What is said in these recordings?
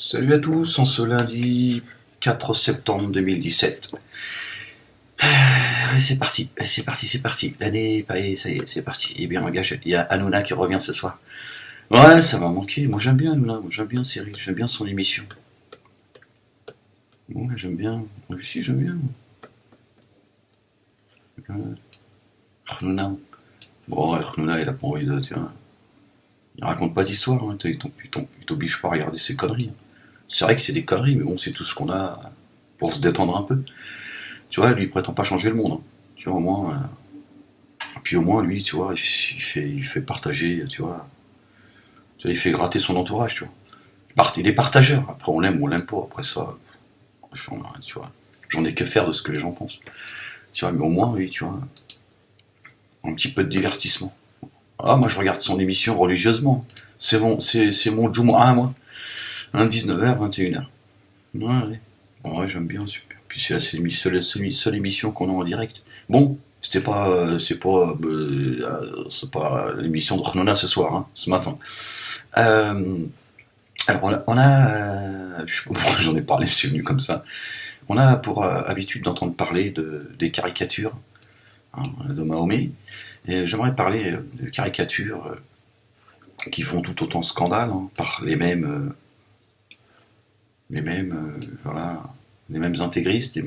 Salut à tous, en ce lundi 4 septembre 2017. C'est parti. L'année, ça y est, c'est parti. Et bien engagé. Il y a Hanouna qui revient ce soir. Ouais, ça m'a manqué. Moi j'aime bien Hanouna, moi j'aime bien Cyril, j'aime bien son émission. Ouais, j'aime bien. Moi aussi, j'aime bien. Hanouna. Bon, ouais, Hanouna, il a pas envie de. Tu vois, il raconte pas d'histoire, hein. Il t'oblige pas à regarder ses conneries. C'est vrai que c'est des conneries, mais bon, c'est tout ce qu'on a pour se détendre un peu. Tu vois, lui, il prétend pas changer le monde, hein. Tu vois, au moins. Puis au moins, lui, tu vois, il fait partager, tu vois, il fait gratter son entourage, tu vois. Il est partageur. Après, on l'aime ou on l'aime pas. Après ça, tu vois, j'en ai que faire de ce que les gens pensent. Tu vois, mais au moins, lui, tu vois, un petit peu de divertissement. Ah, moi, je regarde son émission religieusement. C'est mon Jumu'ah, moi. 19h, 21h. Ouais, ouais. Ouais, j'aime bien, super. Puis c'est la seule émission qu'on a en direct. Bon, c'est pas l'émission de Renona ce soir, hein, ce matin. Euh, alors je sais pas pourquoi j'en ai parlé, c'est venu comme ça. On a pour habitude d'entendre parler des caricatures, hein, de Mahomet. Et j'aimerais parler de caricatures qui font tout autant scandale, hein, par voilà, les mêmes intégristes, il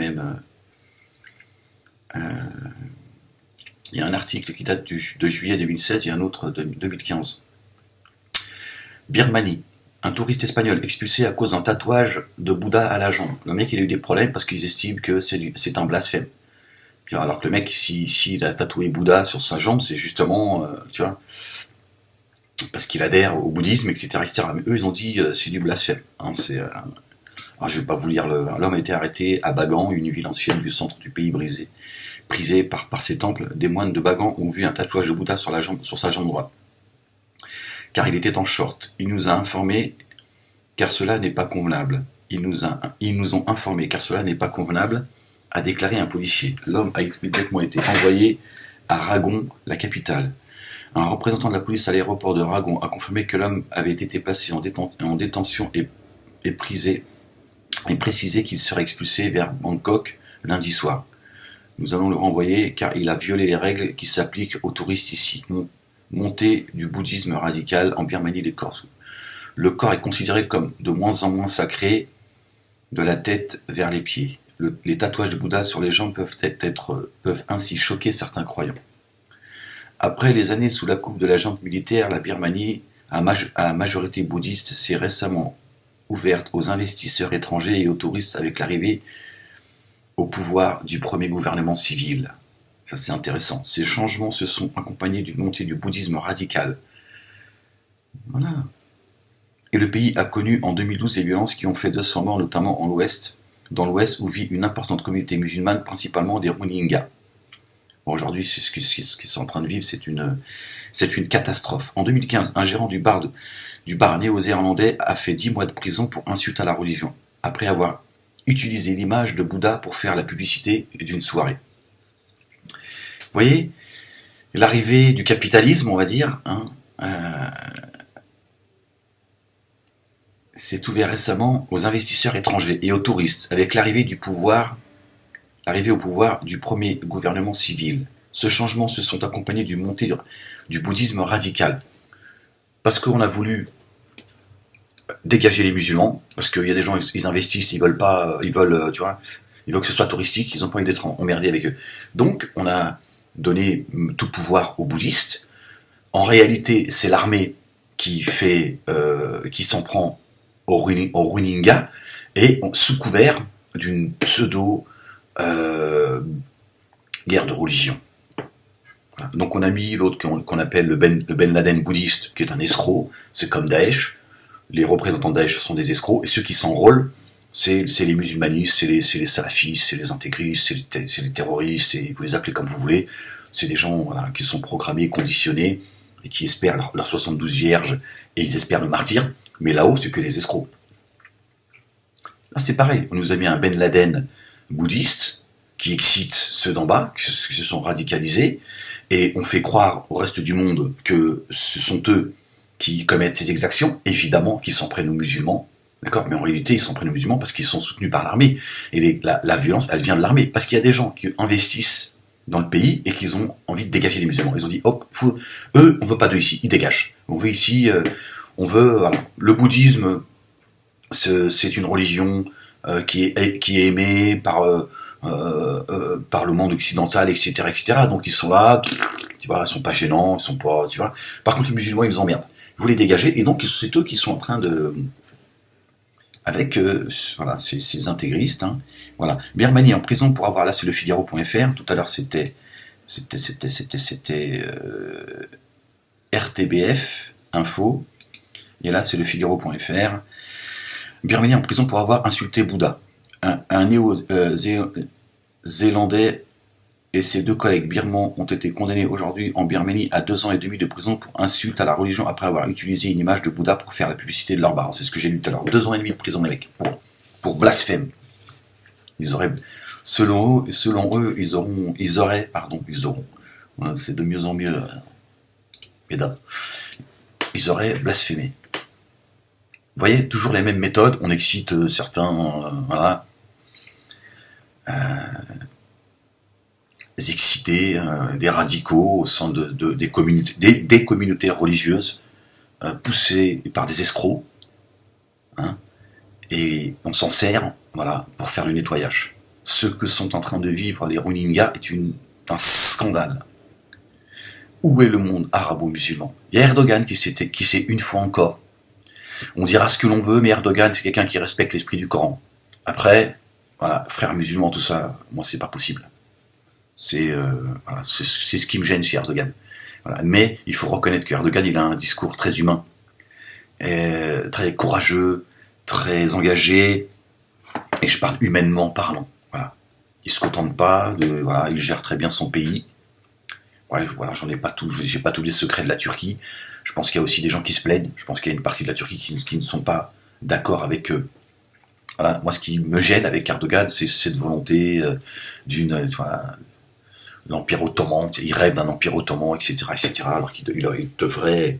y a un article qui date de juillet 2016 et un autre de 2015. Birmanie. Un touriste espagnol expulsé à cause d'un tatouage de Bouddha à la jambe. Le mec, il a eu des problèmes parce qu'ils estiment que c'est un blasphème. Alors que le mec, s'il a tatoué Bouddha sur sa jambe, c'est justement, tu vois, parce qu'il adhère au bouddhisme, etc. Mais eux, ils ont dit c'est du blasphème, hein. Alors, je vais pas vous lire l'homme a été arrêté à Bagan, une ville ancienne du centre du pays prisé par ses temples. Des moines de Bagan ont vu un tatouage de Bouddha sur sa jambe droite. Car il était en short. Il nous a informé car cela n'est pas convenable. Ils nous ont informé car cela n'est pas convenable, a déclaré un policier. L'homme a immédiatement été envoyé à Ragon, la capitale. Un représentant de la police à l'aéroport de Ragon a confirmé que l'homme avait été placé en détention et précisé qu'il serait expulsé vers Bangkok lundi soir. Nous allons le renvoyer car il a violé les règles qui s'appliquent aux touristes ici. Montée du bouddhisme radical en Birmanie des Corses. Le corps est considéré comme de moins en moins sacré, de la tête vers les pieds. Les tatouages de Bouddha sur les jambes peuvent ainsi choquer certains croyants. Après les années sous la coupe de la junte militaire, la Birmanie, à majorité bouddhiste, s'est récemment ouverte aux investisseurs étrangers et aux touristes avec l'arrivée au pouvoir du premier gouvernement civil. Ça, c'est intéressant. Ces changements se sont accompagnés d'une montée du bouddhisme radical. Voilà. Et le pays a connu en 2012 des violences qui ont fait 200 morts, notamment dans l'ouest où vit une importante communauté musulmane, principalement des Rohingyas. Bon, aujourd'hui, ce qu'ils sont en train de vivre, c'est une catastrophe. En 2015, un gérant du bar néo-zélandais a fait 10 mois de prison pour insulte à la religion, après avoir utilisé l'image de Bouddha pour faire la publicité d'une soirée. Vous voyez, l'arrivée du capitalisme, on va dire, hein, s'est ouvert récemment aux investisseurs étrangers et aux touristes, avec l'arrivée au pouvoir du premier gouvernement civil. Ce changement se sont accompagnés d'une montée du bouddhisme radical. Parce qu'on a voulu dégager les musulmans, parce qu'il y a des gens, ils investissent, ils veulent tu vois, ils veulent que ce soit touristique, ils n'ont pas envie d'être emmerdés avec eux. Donc, on a donné tout pouvoir aux bouddhistes. En réalité, c'est l'armée qui s'en prend aux Rohingyas, et sous couvert d'une pseudo guerre de religion. Voilà. Donc on a mis l'autre qu'on appelle le Ben Laden bouddhiste, qui est un escroc, c'est comme Daesh, les représentants de Daesh sont des escrocs, et ceux qui s'enrôlent, c'est les musulmanistes, c'est les salafistes, c'est les intégristes, c'est les terroristes, vous les appelez comme vous voulez, c'est des gens, voilà, qui sont programmés, conditionnés, et qui espèrent leurs 72 vierges, et ils espèrent le martyr, mais là-haut, c'est que des escrocs. Là, c'est pareil, on nous a mis un Ben Laden bouddhiste, qui excite ceux d'en bas, qui se sont radicalisés, et on fait croire au reste du monde que ce sont eux qui commettent ces exactions, évidemment, qui s'en prennent aux musulmans, D'accord? Mais en réalité, ils s'en prennent aux musulmans parce qu'ils sont soutenus par l'armée. Et la violence, elle vient de l'armée. Parce qu'il y a des gens qui investissent dans le pays et qui ont envie de dégager les musulmans. Ils ont dit, hop, eux, on veut pas d'eux ici, ils dégagent. On veut ici, on veut, voilà. Le bouddhisme, c'est une religion qui est aimée par le monde occidental, etc., etc. Donc ils sont là, tu vois, ils sont pas gênants, ils sont pas, tu vois. Par contre, les musulmans, ils nous emmerdent. Vous les dégagez, et donc c'est eux qui sont en train de, avec voilà, ces intégristes, hein, voilà. Birmanie en prison pour avoir, là c'est le Figaro.fr, tout à l'heure c'était RTBF Info, et là c'est le Figaro.fr. Birmanie en prison pour avoir insulté Bouddha. Un néo-zélandais et ses 2 collègues birmans ont été condamnés aujourd'hui en Birmanie à 2 ans et demi de prison pour insulte à la religion après avoir utilisé une image de Bouddha pour faire la publicité de leur bar. C'est ce que j'ai lu tout à l'heure. 2 ans et demi de prison, les mecs, pour blasphème. Ils auraient, selon eux, ils auraient, voilà, c'est de mieux en mieux, mesdames, ils auraient blasphémé. Vous voyez, toujours les mêmes méthodes, on excite certains, voilà, excités, des radicaux au sein des communautés religieuses, poussés par des escrocs, hein, et on s'en sert, voilà, pour faire le nettoyage. Ce que sont en train de vivre les Rohingyas est un scandale. Où est le monde arabo-musulman? Il y a Erdogan qui s'est une fois encore. On dira ce que l'on veut, mais Erdogan, c'est quelqu'un qui respecte l'esprit du Coran. Après, voilà, frères musulmans, tout ça, moi, c'est pas possible. Voilà, c'est ce qui me gêne chez Erdogan. Voilà. Mais il faut reconnaître qu'Erdogan, il a un discours très humain, très courageux, très engagé, et je parle humainement parlant. Voilà. Il se contente pas voilà, il gère très bien son pays. Ouais, voilà, j'ai pas tous les secrets de la Turquie. Je pense qu'il y a aussi des gens qui se plaignent. Je pense qu'il y a une partie de la Turquie qui ne sont pas d'accord avec eux. Voilà. Moi, ce qui me gêne avec Erdogan, c'est cette volonté voilà, l'Empire ottoman. Il rêve d'un Empire ottoman, etc., etc., alors qu'il devrait,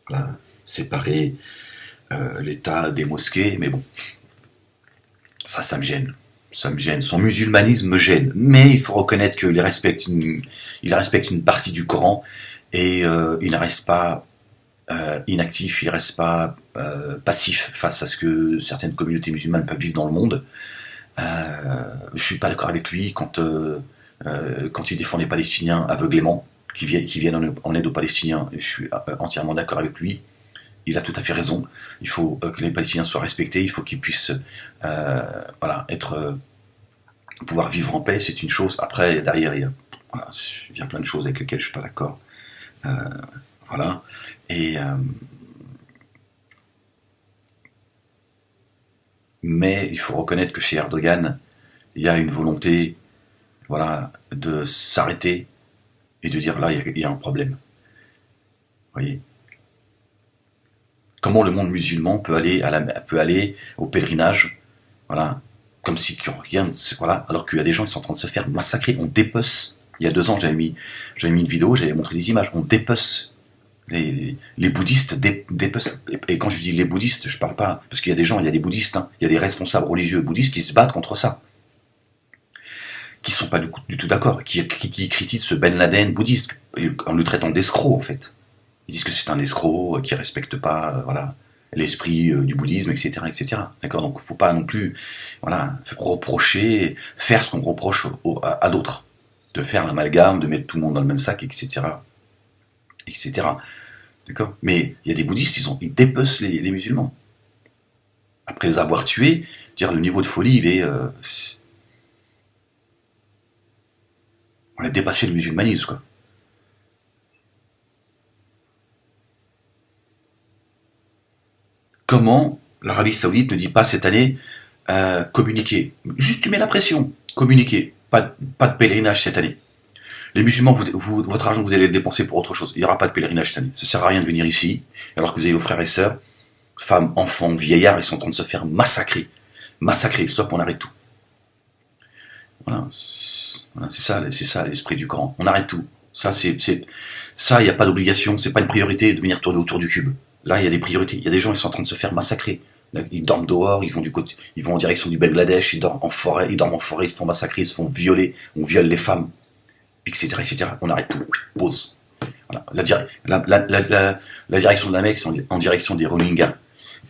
voilà, séparer l'État des mosquées. Mais bon, ça me gêne. Ça me gêne. Son musulmanisme me gêne. Mais il faut reconnaître qu'il respecte une partie du Coran et il ne reste pas inactif, il ne reste pas passif face à ce que certaines communautés musulmanes peuvent vivre dans le monde. Je suis pas d'accord avec lui quand il défend les Palestiniens aveuglément, qui viennent en aide aux Palestiniens. Je suis entièrement d'accord avec lui. Il a tout à fait raison. Il faut que les Palestiniens soient respectés. Il faut qu'ils puissent, voilà, pouvoir vivre en paix. C'est une chose. Après, derrière, il y a plein de choses avec lesquelles je suis pas d'accord. Voilà. Mais il faut reconnaître que chez Erdogan, il y a une volonté, voilà, de s'arrêter et de dire là, il y a un problème. Vous voyez? Comment le monde musulman peut aller au pèlerinage, voilà, comme si rien, voilà, alors qu'il y a des gens qui sont en train de se faire massacrer. On dépece. Il y a 2 ans, j'avais mis une vidéo, j'avais montré des images. On dépece. Les bouddhistes dépecent. Et quand je dis les bouddhistes, je parle pas parce qu'il y a des bouddhistes, hein, il y a des responsables religieux bouddhistes qui se battent contre ça, qui sont pas du tout d'accord, qui critiquent ce Ben Laden bouddhiste en le traitant d'escroc en fait. Ils disent que c'est un escroc qui respecte pas, voilà, l'esprit du bouddhisme, etc., etc. D'accord, donc faut pas non plus, voilà, faire ce qu'on reproche à d'autres, de faire l'amalgame, de mettre tout le monde dans le même sac, etc., etc. D'accord. Mais il y a des bouddhistes, ils dépecent les musulmans. Après les avoir tués, dire le niveau de folie, on a dépassé le musulmanisme, quoi. Comment l'Arabie Saoudite ne dit pas cette année communiquer? Juste tu mets la pression, communiquer, pas de pèlerinage cette année. Les musulmans, votre argent, vous allez le dépenser pour autre chose. Il n'y aura pas de pèlerinage cette année. Ça ne sert à rien de venir ici, alors que vous avez vos frères et sœurs, femmes, enfants, vieillards, ils sont en train de se faire massacrer. Massacrer, stop, on arrête tout. Voilà, c'est ça l'esprit du Coran. On arrête tout. Ça, il n'y a pas d'obligation, c'est pas une priorité de venir tourner autour du cube. Là, il y a des priorités. Il y a des gens qui sont en train de se faire massacrer. Ils dorment dehors, ils vont en direction du Bangladesh, ils dorment en forêt, ils se font massacrer, ils se font violer, on viole les femmes, etc., etc. On arrête tout. Pause. Voilà. La direction de la Mecque, c'est en direction des Rohingyas.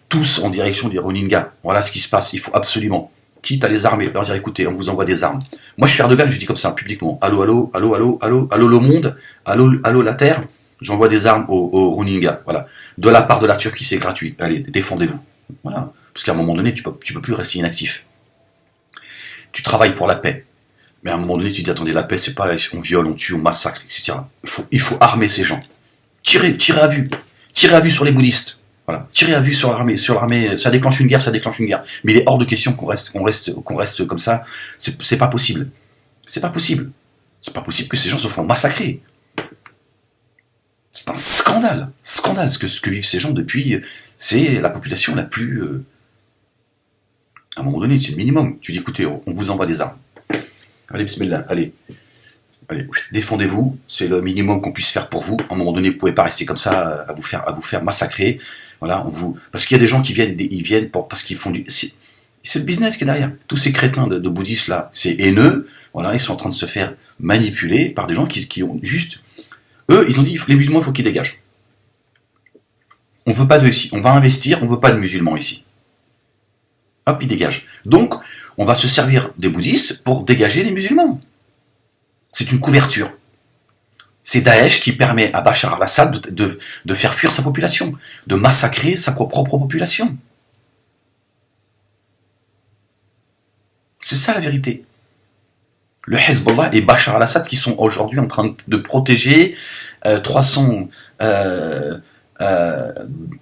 Tous en direction des Rohingyas. Voilà ce qui se passe. Il faut absolument, quitte à les armer, leur dire écoutez, on vous envoie des armes. Moi, je suis Erdogan, je dis comme ça publiquement. Allô, allô, allô, allô, allô, allô le monde, allô, allô la terre. J'envoie des armes aux Rohingyas. Voilà. De la part de la Turquie, c'est gratuit. Allez, défendez-vous. Voilà. Parce qu'à un moment donné, tu peux plus rester inactif. Tu travailles pour la paix. Mais à un moment donné, tu te dis attendez, la paix, c'est pas on viole, on tue, on massacre, etc. Il faut armer ces gens. Tirez à vue. Tirez à vue sur les bouddhistes. Voilà. Tirez à vue sur l'armée. Ça déclenche une guerre, ça déclenche une guerre. Mais il est hors de question qu'on reste comme ça. C'est pas possible. C'est pas possible. C'est pas possible que ces gens se font massacrer. C'est un scandale. Scandale. Ce que vivent ces gens depuis, c'est la population la plus. À un moment donné, c'est le minimum. Tu dis écoutez, on vous envoie des armes. Allez, bismillah, allez, défendez-vous, c'est le minimum qu'on puisse faire pour vous. À un moment donné, vous ne pouvez pas rester comme ça à vous faire massacrer. Voilà, parce qu'il y a des gens qui viennent parce qu'ils font c'est le business qui est derrière. Tous ces crétins de bouddhistes là, c'est haineux. Voilà, ils sont en train de se faire manipuler par des gens qui ont juste. Eux, ils ont dit les musulmans, il faut qu'ils dégagent. On veut pas de ici. On va investir, on veut pas de musulmans ici. Hop, ils dégagent. Donc, on va se servir des bouddhistes pour dégager les musulmans. C'est une couverture. C'est Daesh qui permet à Bachar al-Assad de faire fuir sa population, de massacrer sa propre population. C'est ça la vérité. Le Hezbollah et Bachar al-Assad qui sont aujourd'hui en train de protéger 300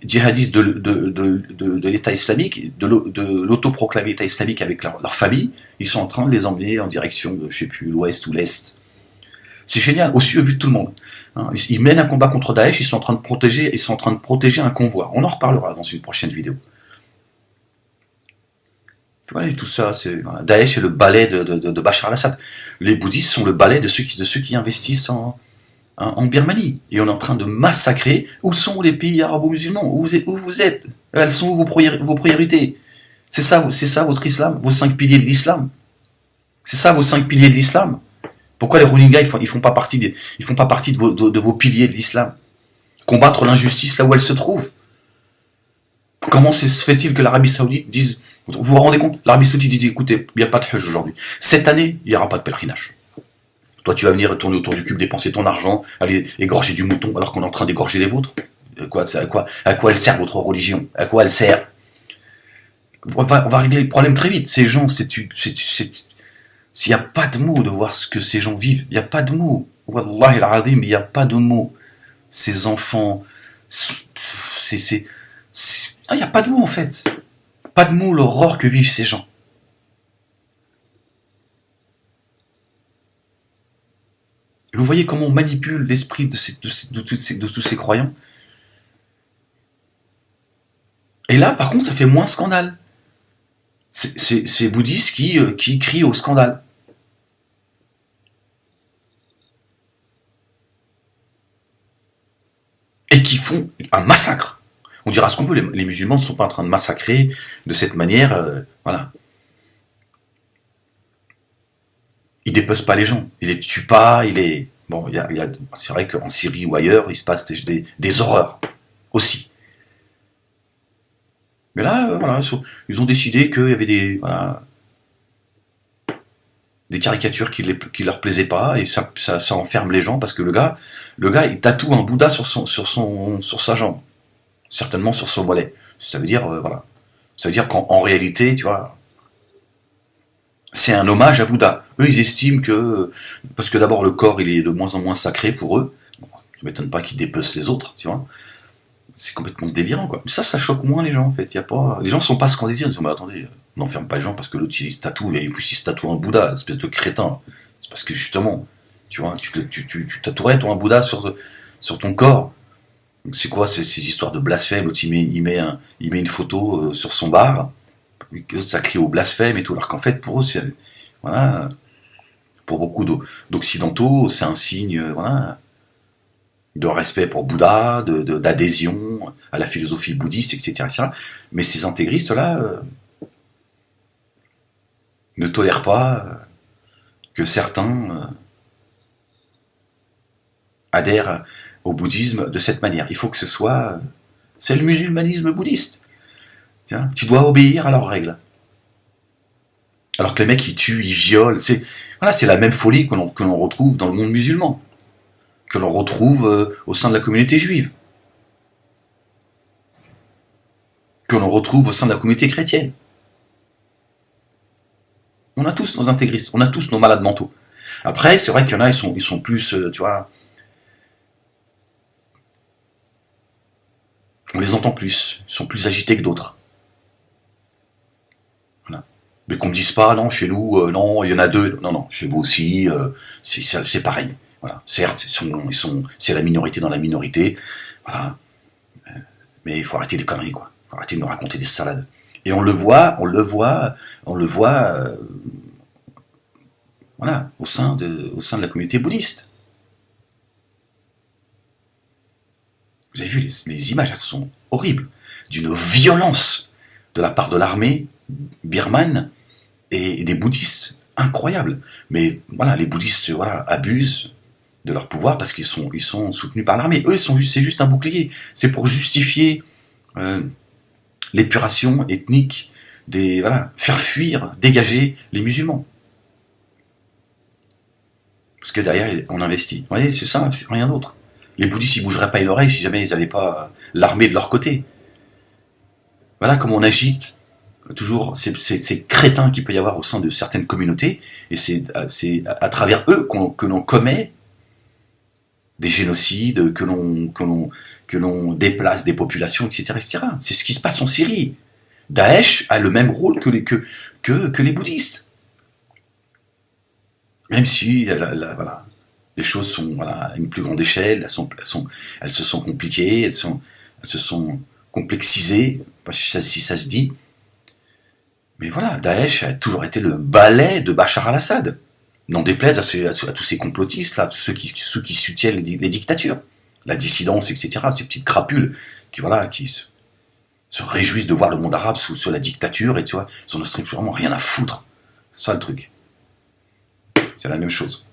djihadistes de l'État islamique, de l'autoproclamé État islamique avec leur famille, ils sont en train de les emmener en direction de, je sais plus, l'ouest ou l'est. C'est génial, aussi au vu de tout le monde. Ils mènent un combat contre Daesh, ils sont en train de protéger un convoi. On en reparlera dans une prochaine vidéo. Voilà, et tout ça, Daesh est le balai de Bachar al-Assad. Les bouddhistes sont le balai de ceux qui investissent en Birmanie. Et on est en train de massacrer. Où sont les pays arabo-musulmans ? Où vous êtes ? Elles sont où vos priorités ? C'est ça votre islam ? Vos 5 piliers de l'islam ? C'est ça vos 5 piliers de l'islam ? Pourquoi les Rohingyas ils font pas partie de vos piliers de l'islam ? Combattre l'injustice là où elle se trouve. Comment se fait-il que l'Arabie Saoudite dise... Vous vous rendez compte ? L'Arabie Saoudite dit écoutez, il n'y a pas de Hajj aujourd'hui. Cette année, il n'y aura pas de pèlerinage. Toi, tu vas venir tourner autour du cube, dépenser ton argent, aller égorger du mouton alors qu'on est en train d'égorger les vôtres. À quoi elle sert votre religion ? À quoi elle sert ? On va régler le problème très vite. Ces gens, s'il n'y a pas de mots de voir ce que ces gens vivent, il n'y a pas de mots. Wallahi al-Azim, il n'y a pas de mots. Ces enfants, il n'y a pas de mots en fait. Pas de mots, l'horreur que vivent ces gens. Vous voyez comment on manipule l'esprit de tous ces croyants. Et là, par contre, ça fait moins scandale. C'est ces bouddhistes qui crient au scandale. Et qui font un massacre. On dira ce qu'on veut, les musulmans ne sont pas en train de massacrer de cette manière, voilà. Ils dépecent pas les gens, ils les tuent pas, Bon, c'est vrai qu'en Syrie ou ailleurs, il se passe des horreurs, aussi. Mais là, voilà, ils ont décidé qu'il y avait des caricatures qui leur plaisaient pas, et ça enferme les gens, parce que le gars, il tatoue un Bouddha sur sa jambe. Certainement sur son mollet. Ça veut dire, voilà. Ça veut dire qu'en réalité, tu vois, c'est un hommage à Bouddha. Eux, ils estiment que... Parce que d'abord, le corps, il est de moins en moins sacré pour eux. Bon, ça ne m'étonne pas qu'ils dépecent les autres, tu vois. C'est complètement délirant, quoi. Mais ça choque moins les gens, en fait. Les gens ne sont pas scandalisés. Ils disent, mais attendez, on n'enferme pas les gens parce que l'autre, il se tatoue, et puis il se tatoue un Bouddha, espèce de crétin. C'est parce que, justement, tu vois, tu tatouerais un Bouddha sur ton corps. C'est quoi ces histoires de blasphème? L'autre, il met une photo sur son bar, ça crie au blasphème et tout, alors qu'en fait, pour eux, c'est... Voilà, pour beaucoup d'occidentaux, c'est un signe, voilà, de respect pour Bouddha, d'adhésion à la philosophie bouddhiste, etc. etc. Mais ces intégristes-là ne tolèrent pas que certains adhèrent au bouddhisme de cette manière. Il faut que ce soit... c'est le musulmanisme bouddhiste. Tiens, tu dois obéir à leurs règles. Alors que les mecs, ils tuent, ils violent. Voilà, c'est la même folie que l'on retrouve dans le monde musulman, que l'on retrouve au sein de la communauté juive, que l'on retrouve au sein de la communauté chrétienne. On a tous nos intégristes, on a tous nos malades mentaux. Après, c'est vrai qu'il y en a, ils sont plus, tu vois, on les entend plus, ils sont plus agités que d'autres. Voilà. Mais qu'on ne me dise pas, non, chez nous, non, il y en a deux. Non, non, chez vous aussi, c'est pareil. Voilà. Certes, c'est la minorité dans la minorité. Voilà. Mais il faut arrêter les conneries, quoi. Il faut arrêter de nous raconter des salades. Et voilà, au sein de la communauté bouddhiste. Vous avez vu, les images, elles sont horribles. D'une violence de la part de l'armée birmane et des bouddhistes. Incroyable. Mais voilà, les bouddhistes abusent de leur pouvoir parce qu'ils sont soutenus par l'armée. Eux, c'est juste un bouclier. C'est pour justifier l'épuration ethnique, faire fuir, dégager les musulmans. Parce que derrière, on investit. Vous voyez, c'est ça, rien d'autre. Les bouddhistes, ils bougeraient pas une oreille si jamais ils n'avaient pas l'armée de leur côté. Voilà comment on agite toujours ces crétins qu'il peut y avoir au sein de certaines communautés, et c'est à travers eux que l'on commet des génocides, que l'on déplace des populations, etc., etc. C'est ce qui se passe en Syrie. Daesh a le même rôle que les bouddhistes. Même si voilà, les choses sont à une plus grande échelle, elles se sont compliquées, elles se sont complexisées, si ça se dit. Mais voilà, Daesh a toujours été le balai de Bachar al-Assad. N'en déplaise à tous ces complotistes, là, tous ceux qui soutiennent les dictatures, la dissidence, etc., ces petites crapules qui se réjouissent de voir le monde arabe sous la dictature, et tu vois, ils n'en ont strictement rien à foutre. C'est ça le truc. C'est la même chose.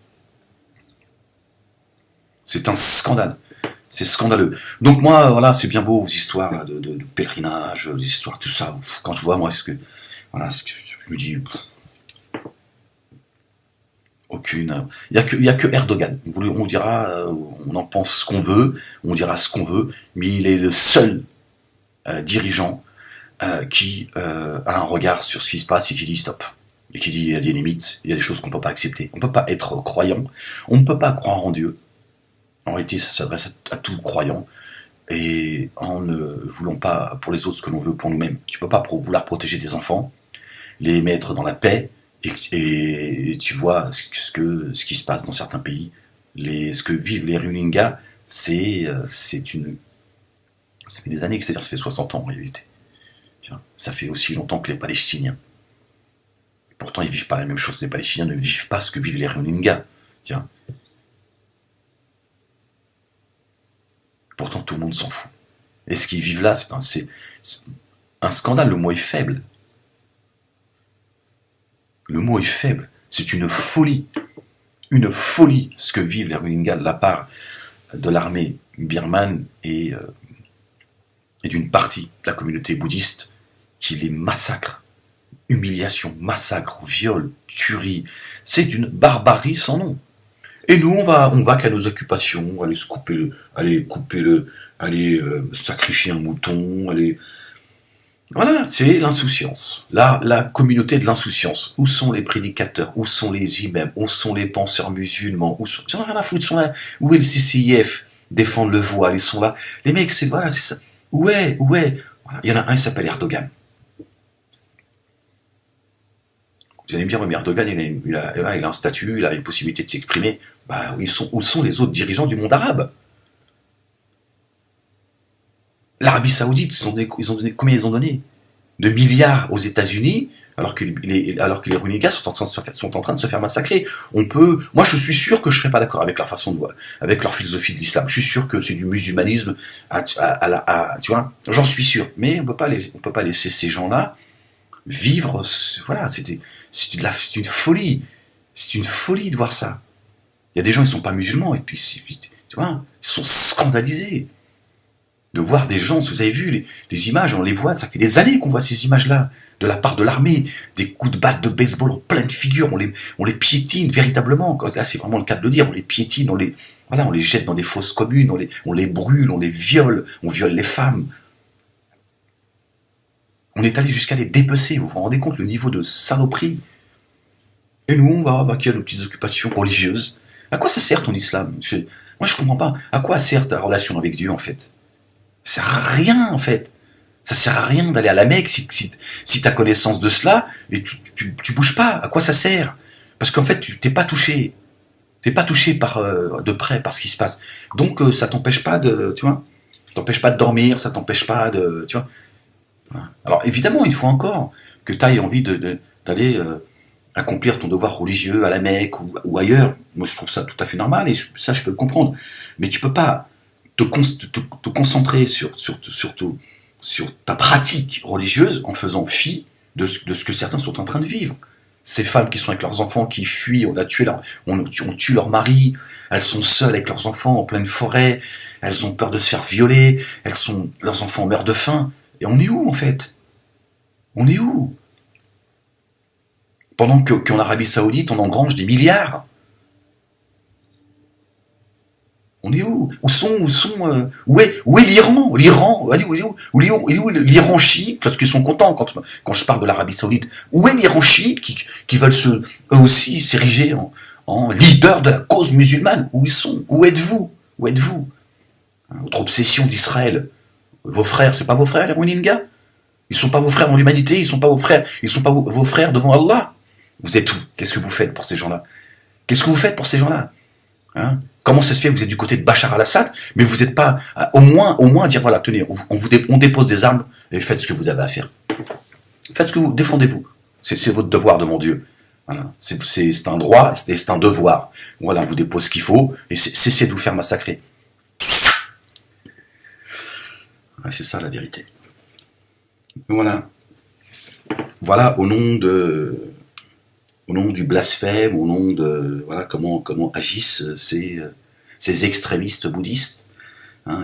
C'est un scandale. C'est scandaleux. Donc moi, voilà, c'est bien beau vos histoires là, de pèlerinage, des histoires, tout ça. Quand je vois, moi, je me dis... Aucune. Il n'y a que Erdogan. On dira, on en pense ce qu'on veut, on dira ce qu'on veut, mais il est le seul dirigeant qui a un regard sur ce qui se passe et qui dit stop. Et qui dit il y a des limites, il y a des choses qu'on ne peut pas accepter. On ne peut pas être croyant, on ne peut pas croire en Dieu. En réalité, ça s'adresse à tout croyant. Et en ne voulant pas pour les autres ce que l'on veut pour nous-mêmes. Tu ne peux pas vouloir protéger des enfants, les mettre dans la paix, et tu vois ce qui se passe dans certains pays. Ce que vivent les Rohingyas, ça fait des années que c'est-à-dire ça fait 60 ans en réalité. Tiens, ça fait aussi longtemps que les Palestiniens. Pourtant, ils vivent pas la même chose. Les Palestiniens ne vivent pas ce que vivent les Rohingyas. Tiens. Pourtant, tout le monde s'en fout. Et ce qu'ils vivent là, c'est un scandale. Le mot est faible. Le mot est faible. C'est une folie. Une folie, ce que vivent les Rohingyas de la part de l'armée birmane et d'une partie de la communauté bouddhiste qui les massacre. Humiliation, massacre, viol, tuerie. C'est d'une barbarie sans nom. Et nous, on va qu'à nos occupations, aller sacrifier un mouton, Voilà, c'est l'insouciance. La communauté de l'insouciance. Où sont les prédicateurs? Où sont les imams? Où sont les penseurs musulmans? J'en ai rien à foutre. Où est le CCIF? Défendre le voile, ils sont là. Les mecs, c'est ça. Où est? Voilà. Il y en a un qui s'appelle Erdogan. Vous allez me dire, mais Erdogan, il a un statut, il a une possibilité de s'exprimer. Bah, où sont les autres dirigeants du monde arabe? L'Arabie Saoudite, combien ils ont donné? de milliards aux États-Unis, alors que les Rohingyas sont en train de se faire massacrer. Moi je suis sûr que je serais pas d'accord avec leur façon de voir, avec leur philosophie de l'islam. Je suis sûr que c'est du musulmanisme, tu vois, j'en suis sûr. Mais on peut pas laisser ces gens-là vivre. Voilà, c'est une folie. C'est une folie de voir ça. Il y a des gens, ils sont pas musulmans, et puis tu vois, ils sont scandalisés de voir des gens. Si vous avez vu les images, on les voit, ça fait des années qu'on voit ces images-là, de la part de l'armée, des coups de batte de baseball en pleine figure, on les piétine véritablement. Là, c'est vraiment le cas de le dire, on les piétine, on les jette dans des fosses communes, on les brûle, on les viole, on viole les femmes. On est allé jusqu'à les dépecer, vous vous rendez compte le niveau de saloperie? Et nous, on va vaquer à nos petites occupations religieuses. À quoi ça sert ton islam? Moi, je comprends pas. À quoi sert ta relation avec Dieu, en fait? Ça sert à rien, en fait. Ça sert à rien d'aller à la Mecque si t'as connaissance de cela et tu bouges pas. À quoi ça sert? Parce qu'en fait, tu t'es pas touché. T'es pas touché de près par ce qui se passe. Donc, ça t'empêche pas tu vois, ça t'empêche pas de dormir, ça t'empêche pas tu vois. Voilà. Alors, évidemment, il faut encore que tu ailles envie d'aller accomplir ton devoir religieux à la Mecque ou ailleurs. Moi, je trouve ça tout à fait normal et ça, je peux le comprendre. Mais tu peux pas te concentrer sur ta pratique religieuse en faisant fi de ce que certains sont en train de vivre. Ces femmes qui sont avec leurs enfants, qui fuient, on tue leur mari, elles sont seules avec leurs enfants en pleine forêt, elles ont peur de se faire violer, leurs enfants meurent de faim. Et on est où, en fait? On est où? Pendant qu'en Arabie Saoudite, on engrange des milliards. On est où? Où est l'Iran? Où est l'Iran chiite? Parce qu'ils sont contents quand je parle de l'Arabie Saoudite. Où est l'Iran chiite qui veulent eux aussi s'ériger en leader de la cause musulmane? Où ils sont? Où êtes-vous? Où êtes-vous? Votre obsession d'Israël. Vos frères, c'est pas vos frères, les Rohingyas? Ils sont pas vos frères dans l'humanité, ils sont pas vos frères devant Allah. Vous êtes où? Qu'est-ce que vous faites pour ces gens-là? Qu'est-ce que vous faites pour ces gens-là? Hein? Comment ça se fait que vous êtes du côté de Bachar al-Assad, mais vous n'êtes pas au moins dire voilà, tenez, on dépose des armes et faites ce que vous avez à faire. Faites ce que défendez-vous. C'est votre devoir devant Dieu. Voilà. C'est un droit, c'est un devoir. Voilà, on vous dépose ce qu'il faut et cessez de vous faire massacrer. Ouais, c'est ça la vérité. Voilà. Voilà au nom du blasphème, au nom de voilà comment agissent ces extrémistes bouddhistes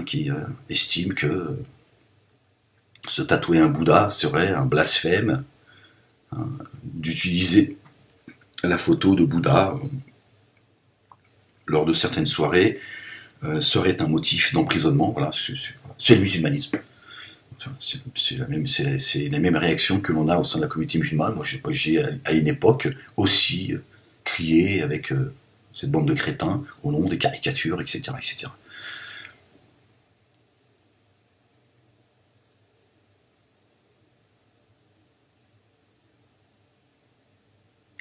qui estiment que se tatouer un Bouddha serait un blasphème, d'utiliser la photo de Bouddha lors de certaines soirées serait un motif d'emprisonnement. Voilà, c'est le musulmanisme. C'est les mêmes réactions que l'on a au sein de la communauté musulmane. Moi, j'ai à une époque aussi crié avec cette bande de crétins au nom des caricatures, etc., etc.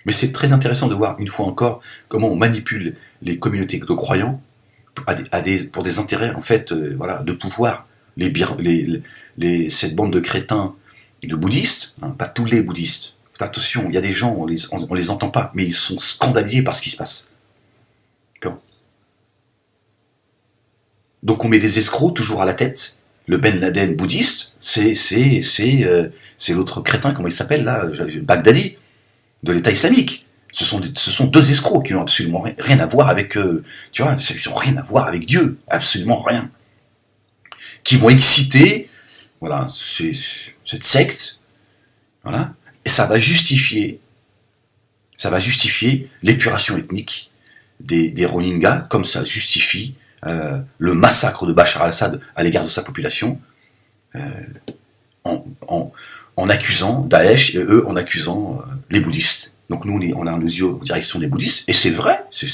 Mais c'est très intéressant de voir, une fois encore, comment on manipule les communautés de croyants pour des intérêts, en fait, voilà, de pouvoir. Cette bande de crétins, de bouddhistes, pas tous les bouddhistes, attention, il y a des gens, on les entend pas, mais ils sont scandalisés par ce qui se passe. D'accord? Donc on met des escrocs toujours à la tête. Le Ben Laden bouddhiste, c'est l'autre crétin, comment il s'appelle là, Baghdadi, de l'État islamique. Ce sont deux escrocs qui n'ont absolument rien à voir avec, tu vois, ils n'ont rien à voir avec Dieu, absolument rien. Qui vont exciter, voilà, cette secte, voilà, et ça va justifier l'épuration ethnique des Rohingyas, comme ça justifie le massacre de Bachar al-Assad à l'égard de sa population, en accusant Daesh et eux en accusant les bouddhistes. Donc nous, on a nos yeux en direction des bouddhistes, et c'est vrai, ce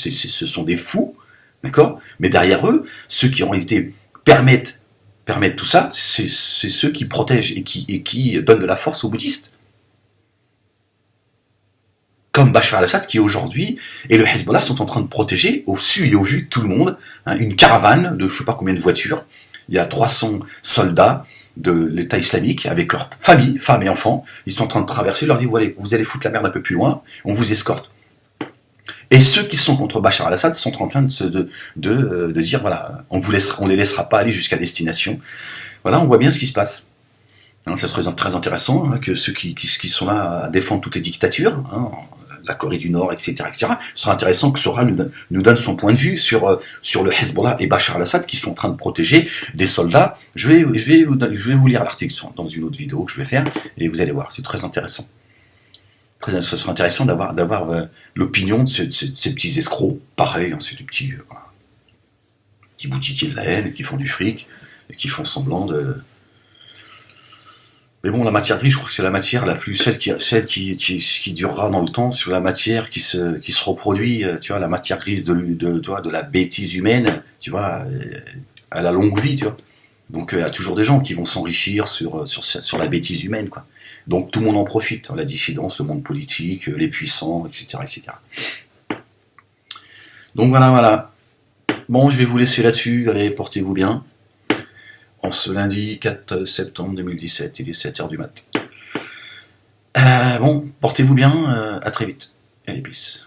sont des fous, d'accord? Mais derrière eux, ceux qui en réalité permettent tout ça, c'est ceux qui protègent et qui donnent de la force aux bouddhistes. Comme Bachar al-Assad qui aujourd'hui et le Hezbollah sont en train de protéger au su et au vu de tout le monde une caravane de je ne sais pas combien de voitures. Il y a 300 soldats de l'État islamique avec leurs familles, femmes et enfants. Ils sont en train de traverser, ils leur disent vous allez foutre la merde un peu plus loin, on vous escorte. Et ceux qui sont contre Bachar al-Assad sont en train de dire voilà, on les laissera pas aller jusqu'à destination. Voilà, on voit bien ce qui se passe. Hein, ça serait très intéressant hein, que ceux qui sont là à défendre toutes les dictatures, hein, la Corée du Nord, etc., ce serait intéressant que Sora nous donne son point de vue sur le Hezbollah et Bachar al-Assad qui sont en train de protéger des soldats. Je vais vous lire l'article dans une autre vidéo que je vais faire et vous allez voir, c'est très intéressant. Ce serait intéressant d'avoir l'opinion de ces petits escrocs. Pareil, hein, c'est des petits boutiquiers de la haine qui font du fric et qui font semblant de... Mais bon, la matière grise, je crois que c'est la matière la plus celle qui durera dans le temps, sur la matière qui se reproduit. Tu vois, la matière grise de la bêtise humaine, tu vois, à la longue vie, tu vois. Donc, il y a toujours des gens qui vont s'enrichir sur la bêtise humaine, quoi. Donc tout le monde en profite, hein, la dissidence, le monde politique, les puissants, etc., etc. Donc voilà. Bon, je vais vous laisser là-dessus, allez, portez-vous bien. En ce lundi 4 septembre 2017, il est 7h du mat. Bon, portez-vous bien, à très vite. Allez, peace.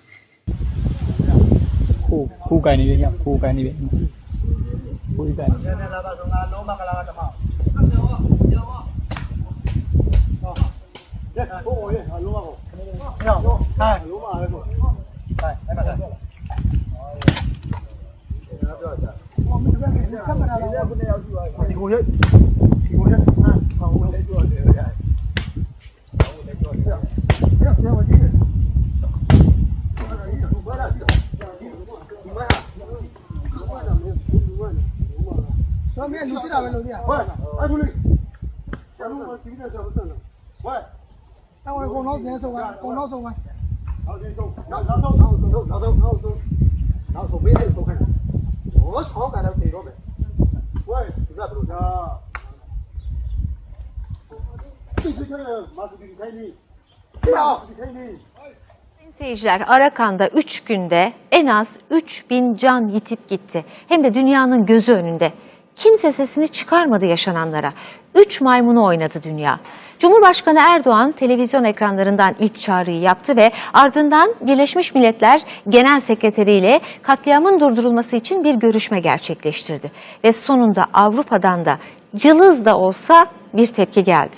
Seyirciler, Arakan'da 3 günde en az 3000 can yitip gitti. Hem de dünyanın gözü önünde. Kimse sesini çıkarmadı yaşananlara. 3 maymunu oynadı dünya. Cumhurbaşkanı Erdoğan televizyon ekranlarından ilk çağrıyı yaptı ve ardından Birleşmiş Milletler Genel Sekreteri ile katliamın durdurulması için bir görüşme gerçekleştirdi. Ve sonunda Avrupa'dan da cılız da olsa bir tepki geldi.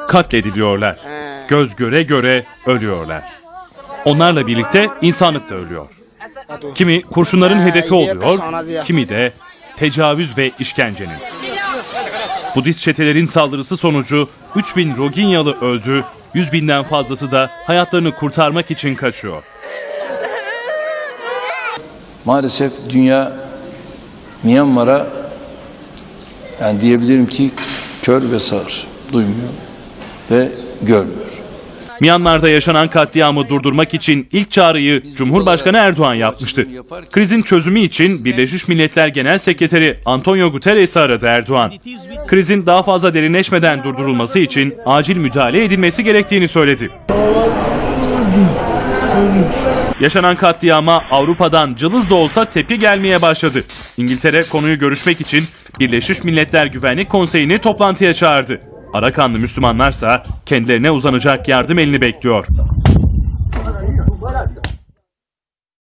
Katlediliyorlar. Göz göre göre ölüyorlar. Onlarla birlikte insanlık da ölüyor. Kimi kurşunların hedefi oluyor, kimi de tecavüz ve işkencenin. Budist çetelerin saldırısı sonucu 3000 Rohingyalı öldü, 100 binden fazlası da hayatlarını kurtarmak için kaçıyor. Maalesef dünya Myanmar'a yani diyebilirim ki kör ve sağır, duymuyor ve görmüyor. Myanmar'da yaşanan katliamı durdurmak için ilk çağrıyı Cumhurbaşkanı Erdoğan yapmıştı. Krizin çözümü için Birleşmiş Milletler Genel Sekreteri Antonio Guterres'i aradı Erdoğan. Krizin daha fazla derinleşmeden durdurulması için acil müdahale edilmesi gerektiğini söyledi. Yaşanan katliama Avrupa'dan cılız da olsa tepki gelmeye başladı. İngiltere konuyu görüşmek için Birleşmiş Milletler Güvenlik Konseyi'ni toplantıya çağırdı. Arakanlı Müslümanlarsa kendilerine uzanacak yardım elini bekliyor.